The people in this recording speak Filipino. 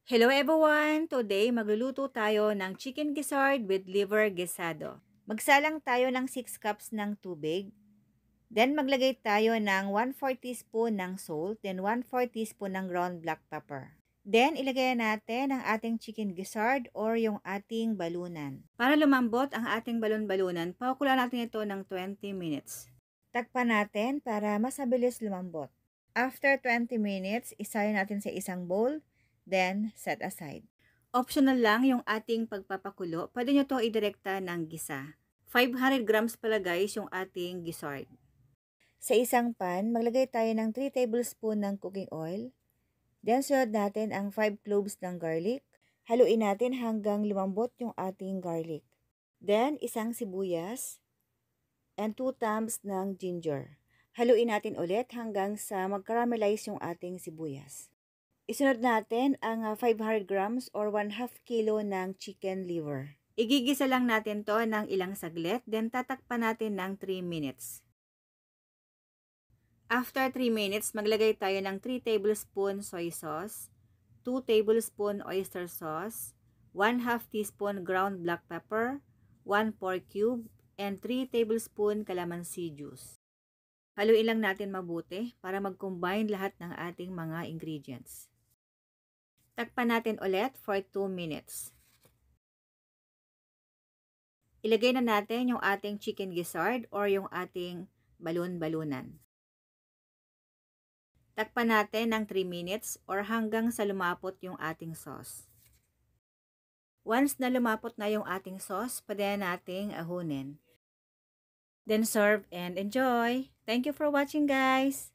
Hello everyone! Today, magluluto tayo ng chicken gizzard with liver guisado. Magsalang tayo ng 6 cups ng tubig. Then, maglagay tayo ng 1/4 teaspoon ng salt, then 1/4 teaspoon ng ground black pepper. Then, ilagay natin ang ating chicken gizzard or yung ating balunan. Para lumambot ang ating balon-balunan, pakukulan natin ito ng 20 minutes. Takpan natin para mas mabilis lumambot. After 20 minutes, isayin natin sa isang bowl. Then, set aside. Optional lang yung ating pagpapakulo. Pwede nyo to idirekta ng gisa. 500 grams pala guys yung ating gizzard. Sa isang pan, maglagay tayo ng 3 tablespoon ng cooking oil. Then, sunod natin ang 5 cloves ng garlic. Haluin natin hanggang lumambot yung ating garlic. Then, isang sibuyas and 2 thumbs ng ginger. Haluin natin ulit hanggang sa mag-caramelize yung ating sibuyas. Isunod natin ang 500 grams or 1/2 kilo ng chicken liver. Igigisa lang natin to ng ilang saglit, then tatakpan natin ng 3 minutes. After 3 minutes, maglagay tayo ng 3 tablespoon soy sauce, 2 tablespoon oyster sauce, 1/2 teaspoon ground black pepper, 1 pork cube, and 3 tablespoon calamansi juice. Haluin lang natin mabuti para mag-combine lahat ng ating mga ingredients. Takpan natin ulit for 2 minutes. Ilagay na natin yung ating chicken gizzard or yung ating balon-balunan. Takpan natin ng 3 minutes or hanggang sa lumapot yung ating sauce. Once na lumapot na yung ating sauce, pwede nating ahunin. Then serve and enjoy! Thank you for watching guys!